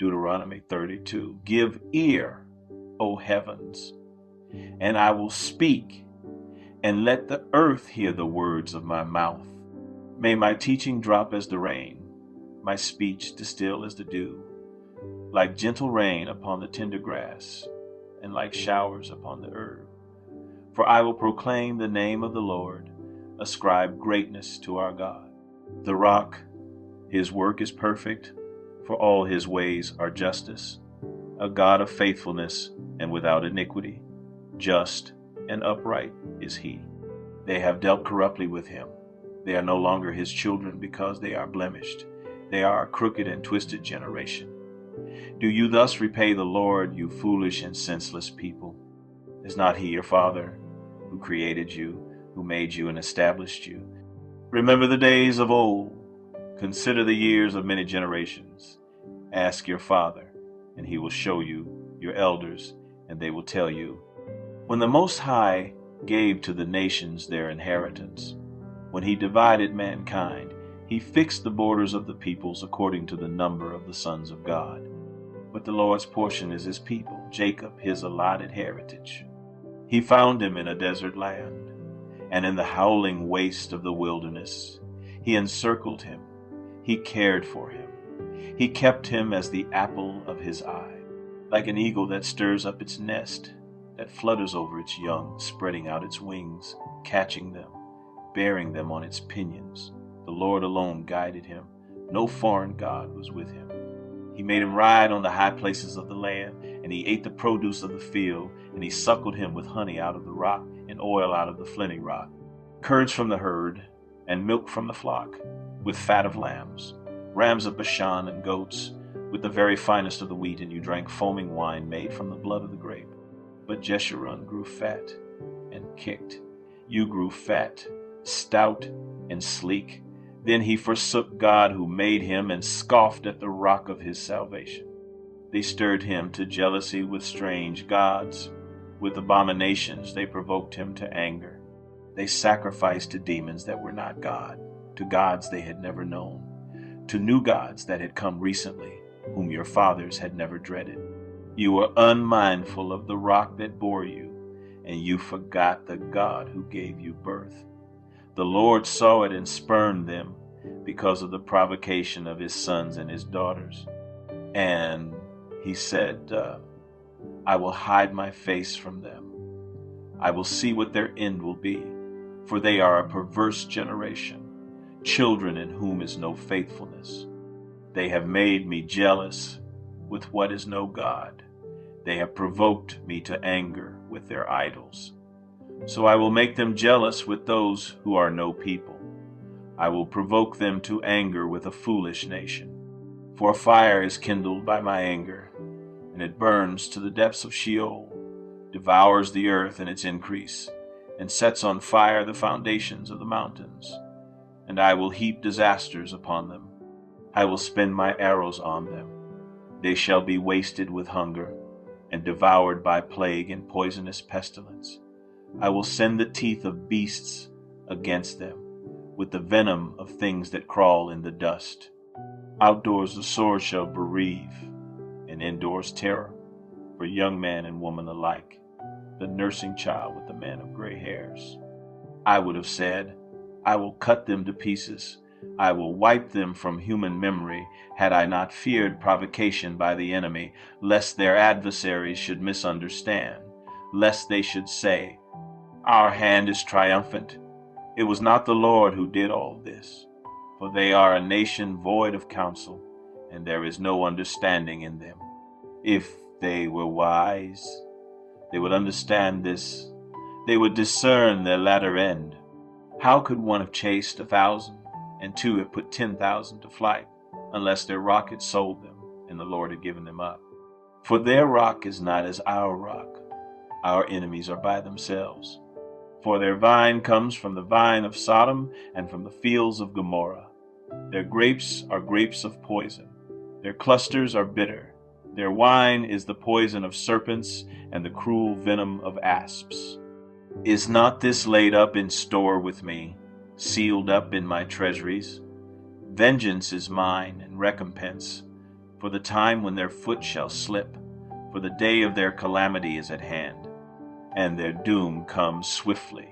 Deuteronomy 32. Give ear, O heavens, and I will speak, and let the earth hear the words of my mouth. May my teaching drop as the rain, my speech distill as the dew, like gentle rain upon the tender grass, and like showers upon the herb. For I will proclaim the name of the Lord, ascribe greatness to our God. The rock, his work is perfect, for all his ways are justice. A God of faithfulness and without iniquity, just and upright is he. They have dealt corruptly with him. They are no longer his children because they are blemished. They are a crooked and twisted generation. Do you thus repay the Lord, you foolish and senseless people? Is not he your father, who created you, who made you and established you? Remember the days of old. Consider the years of many generations. Ask your father, and he will show you, your elders, and they will tell you. When the Most High gave to the nations their inheritance, when he divided mankind, he fixed the borders of the peoples according to the number of the sons of God. But the Lord's portion is his people, Jacob his allotted heritage. He found him in a desert land, and in the howling waste of the wilderness. He encircled him. He cared for him. He kept him as the apple of his eye, like an eagle that stirs up its nest, that flutters over its young, spreading out its wings, catching them, bearing them on its pinions. The Lord alone guided him. No foreign god was with him. He made him ride on the high places of the land, and he ate the produce of the field, and he suckled him with honey out of the rock and oil out of the flinty rock, curds from the herd and milk from the flock, with fat of lambs, rams of Bashan and goats, with the very finest of the wheat, and you drank foaming wine made from the blood of the grape. But Jeshurun grew fat and kicked. You grew fat, stout, and sleek. Then he forsook God who made him and scoffed at the rock of his salvation. They stirred him to jealousy with strange gods. With abominations they provoked him to anger. They sacrificed to demons that were not God, to gods they had never known, to new gods that had come recently, whom your fathers had never dreaded. You were unmindful of the rock that bore you, and you forgot the God who gave you birth. The Lord saw it and spurned them because of the provocation of his sons and his daughters. And he said, I will hide my face from them. I will see what their end will be, for they are a perverse generation, children in whom is no faithfulness. They have made me jealous with what is no God. They have provoked me to anger with their idols. So I will make them jealous with those who are no people. I will provoke them to anger with a foolish nation. For a fire is kindled by my anger, and it burns to the depths of Sheol, devours the earth and its increase, and sets on fire the foundations of the mountains. And I will heap disasters upon them. I will spend my arrows on them. They shall be wasted with hunger, and devoured by plague and poisonous pestilence. I will send the teeth of beasts against them, with the venom of things that crawl in the dust. Outdoors the sword shall bereave, and indoors terror, for young man and woman alike, the nursing child with the man of gray hairs. I would have said, I will cut them to pieces. I will wipe them from human memory, had I not feared provocation by the enemy, lest their adversaries should misunderstand, lest they should say, Our hand is triumphant. It was not the Lord who did all this. For they are a nation void of counsel, and there is no understanding in them. If they were wise, they would understand this. They would discern their latter end. How could one have chased 1,000, and two have put 10,000 to flight, unless their rock had sold them, and the Lord had given them up? For their rock is not as our rock. Our enemies are by themselves. For their vine comes from the vine of Sodom and from the fields of Gomorrah. Their grapes are grapes of poison. Their clusters are bitter. Their wine is the poison of serpents and the cruel venom of asps. Is not this laid up in store with me, sealed up in my treasuries? Vengeance is mine and recompense, for the time when their foot shall slip, for the day of their calamity is at hand, and their doom comes swiftly.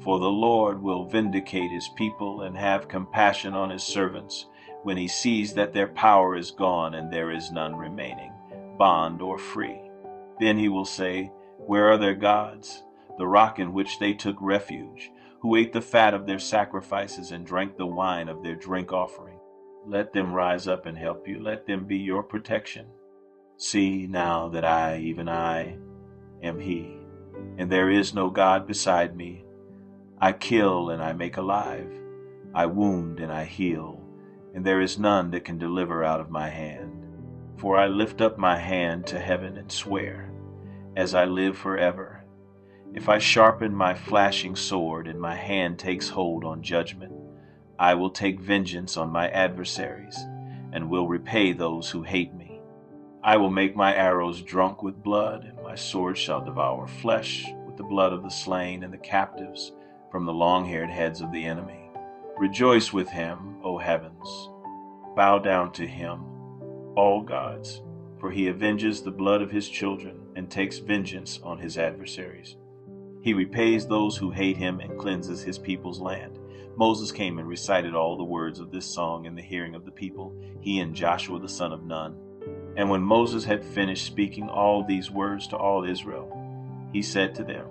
For the Lord will vindicate his people and have compassion on his servants when he sees that their power is gone and there is none remaining, bond or free. Then he will say, where are their gods, the rock in which they took refuge, who ate the fat of their sacrifices and drank the wine of their drink offering? Let them rise up and help you. Let them be your protection. See now that I, even I, am he, and there is no God beside me. I kill and I make alive. I wound and I heal, and there is none that can deliver out of my hand. For I lift up my hand to heaven and swear, as I live forever, if I sharpen my flashing sword and my hand takes hold on judgment, I will take vengeance on my adversaries and will repay those who hate me. I will make my arrows drunk with blood, and my sword shall devour flesh with the blood of the slain and the captives from the long-haired heads of the enemy. Rejoice with him, O heavens. Bow down to him, all gods, for he avenges the blood of his children and takes vengeance on his adversaries. He repays those who hate him and cleanses his people's land. Moses came and recited all the words of this song in the hearing of the people, he and Joshua the son of Nun. And when Moses had finished speaking all these words to all Israel, he said to them,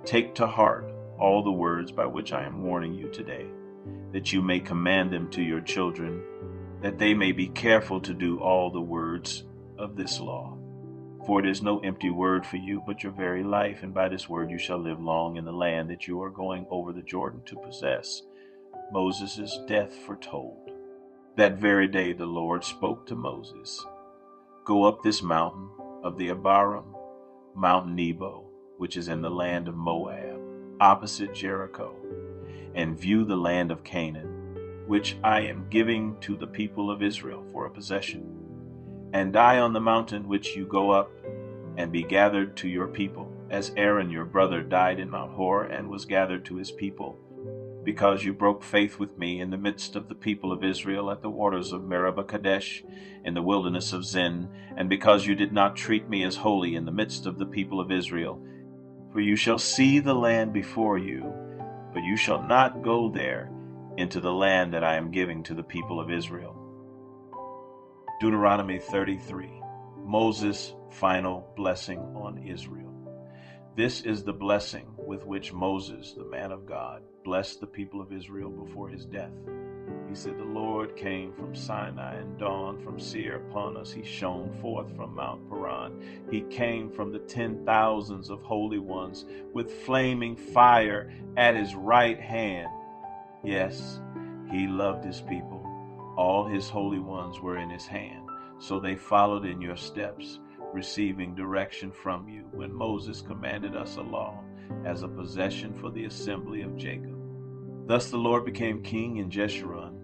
take to heart all the words by which I am warning you today, that you may command them to your children, that they may be careful to do all the words of this law. For it is no empty word for you, but your very life, and by this word you shall live long in the land that you are going over the Jordan to possess. Moses' death foretold. That very day the Lord spoke to Moses, go up this mountain of the Abarim, Mount Nebo, which is in the land of Moab, opposite Jericho, and view the land of Canaan, which I am giving to the people of Israel for a possession. And die on the mountain which you go up, and be gathered to your people, as Aaron your brother died in Mount Hor and was gathered to his people, because you broke faith with me in the midst of the people of Israel at the waters of Meribah Kadesh in the wilderness of Zin, and because you did not treat me as holy in the midst of the people of Israel. For you shall see the land before you, but you shall not go there into the land that I am giving to the people of Israel. Deuteronomy 33, Moses' final blessing on Israel. This is the blessing with which Moses, the man of God, blessed the people of Israel before his death. He said, the Lord came from Sinai and dawned from Seir upon us. He shone forth from Mount Paran. He came from the 10,000s of holy ones with flaming fire at his right hand. Yes, he loved his people. All his holy ones were in his hand, so they followed in your steps, receiving direction from you when Moses commanded us a law as a possession for the assembly of Jacob. Thus the Lord became king in Jeshurun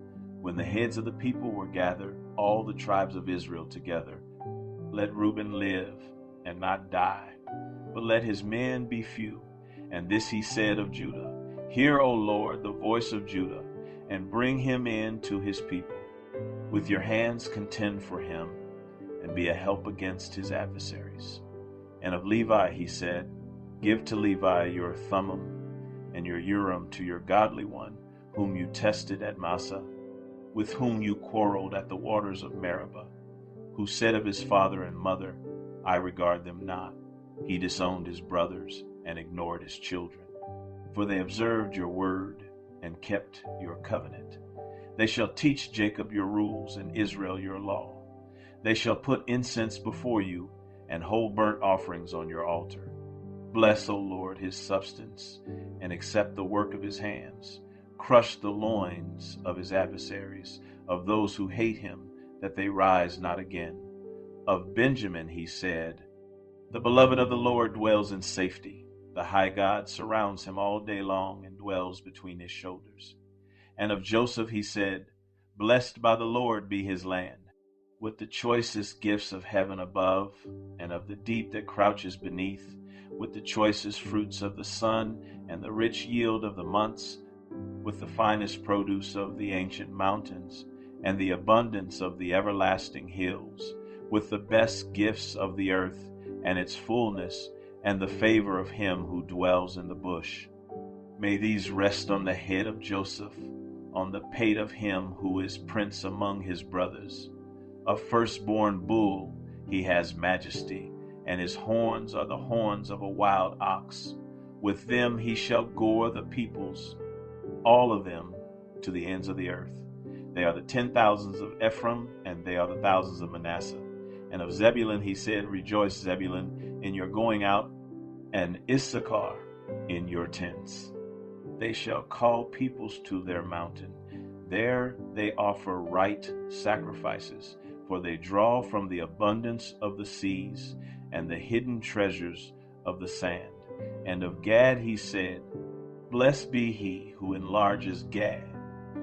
when the heads of the people were gathered, all the tribes of Israel together. Let Reuben live and not die, but let his men be few. And this he said of Judah, hear, O Lord, the voice of Judah, and bring him in to his people. With your hands contend for him, and be a help against his adversaries. And of Levi he said, give to Levi your Thummim and your Urim to your godly one, whom you tested at Massah, with whom you quarreled at the waters of Meribah, who said of his father and mother, I regard them not. He disowned his brothers and ignored his children. For they observed your word and kept your covenant. They shall teach Jacob your rules and Israel your law. They shall put incense before you and whole burnt offerings on your altar. Bless, O Lord, his substance, and accept the work of his hands. Crush the loins of his adversaries, of those who hate him, that they rise not again. Of Benjamin he said, the beloved of the Lord dwells in safety. The high God surrounds him all day long and dwells between his shoulders. And of Joseph he said, blessed by the Lord be his land, with the choicest gifts of heaven above, and of the deep that crouches beneath, with the choicest fruits of the sun, and the rich yield of the months, with the finest produce of the ancient mountains, and the abundance of the everlasting hills, with the best gifts of the earth and its fullness, and the favor of him who dwells in the bush. May these rest on the head of Joseph, on the pate of him who is prince among his brothers. A firstborn bull, he has majesty, and his horns are the horns of a wild ox. With them he shall gore the peoples, all of them, to the ends of the earth. They are the 10,000s of Ephraim, and they are the thousands of Manasseh. And of Zebulun he said, Rejoice, Zebulun, in your going out, and Issachar in your tents. They shall call peoples to their mountain. There they offer right sacrifices, for they draw from the abundance of the seas and the hidden treasures of the sand. And of Gad he said, Blessed be he who enlarges Gad.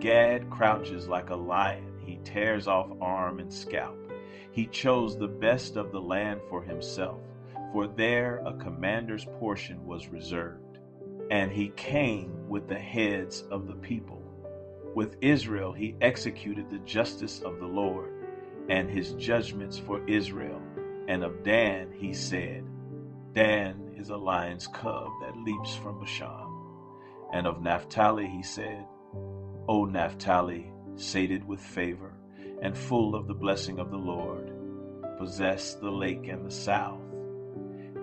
Gad crouches like a lion. He tears off arm and scalp. He chose the best of the land for himself, for there a commander's portion was reserved. And he came with the heads of the people. With Israel he executed the justice of the Lord, and his judgments for Israel. And of Dan he said, Dan is a lion's cub that leaps from Bashan. And of Naphtali he said, O Naphtali, sated with favor, and full of the blessing of the Lord, possess the lake and the south.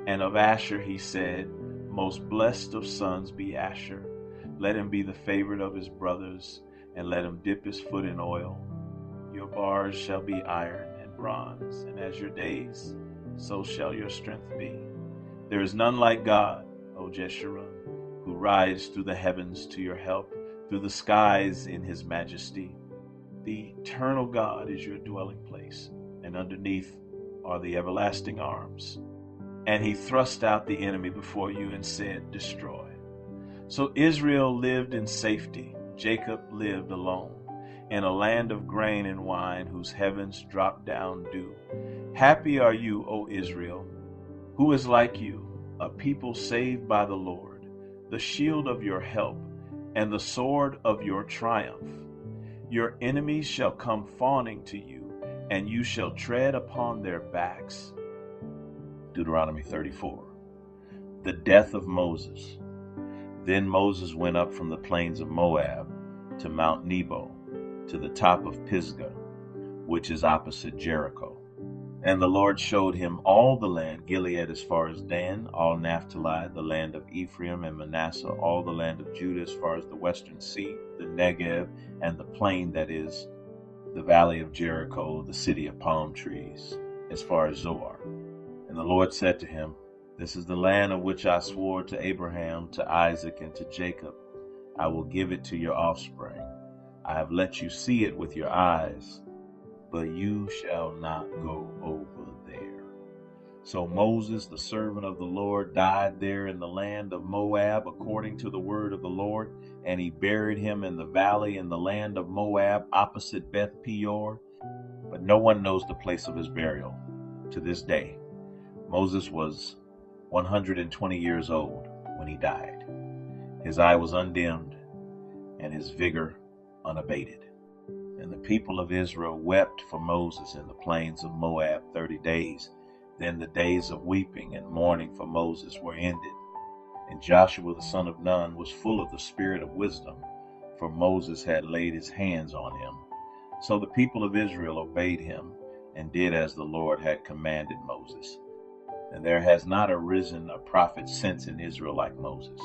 And of Asher he said, Most blessed of sons be Asher. Let him be the favorite of his brothers, and let him dip his foot in oil. Your bars shall be iron and bronze, and as your days, so shall your strength be. There is none like God, O Jeshurun, who rides through the heavens to your help, through the skies in his majesty. The eternal God is your dwelling place, and underneath are the everlasting arms. And he thrust out the enemy before you and said, Destroy. So Israel lived in safety. Jacob lived alone, in a land of grain and wine, whose heavens drop down dew. Happy are you, O Israel. Who is like you, a people saved by the Lord, the shield of your help, and the sword of your triumph? Your enemies shall come fawning to you, and you shall tread upon their backs. Deuteronomy 34. The death of Moses. Then Moses went up from the plains of Moab to Mount Nebo, to the top of Pisgah, which is opposite Jericho. And the Lord showed him all the land, Gilead as far as Dan, all Naphtali, the land of Ephraim and Manasseh, all the land of Judah as far as the western sea, the Negev, and the plain that is the valley of Jericho, the city of palm trees, as far as Zoar. And the Lord said to him, This is the land of which I swore to Abraham, to Isaac, and to Jacob. I will give it to your offspring. I have let you see it with your eyes, but you shall not go over there. So Moses, the servant of the Lord, died there in the land of Moab, according to the word of the Lord, and he buried him in the valley in the land of Moab, opposite Beth Peor. But no one knows the place of his burial to this day. Moses was 120 years old when he died. His eye was undimmed, and his vigor unabated. And the people of Israel wept for Moses in the plains of Moab 30 days. Then the days of weeping and mourning for Moses were ended. And Joshua the son of Nun was full of the spirit of wisdom, for Moses had laid his hands on him. So the people of Israel obeyed him, and did as the Lord had commanded Moses. And there has not arisen a prophet since in Israel like Moses,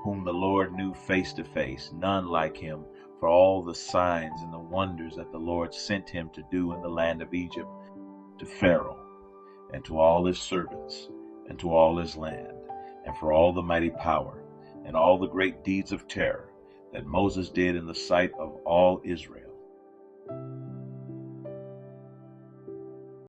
whom the Lord knew face to face, none like him, for all the signs and the wonders that the Lord sent him to do in the land of Egypt, to Pharaoh, and to all his servants, and to all his land, and for all the mighty power, and all the great deeds of terror that Moses did in the sight of all Israel.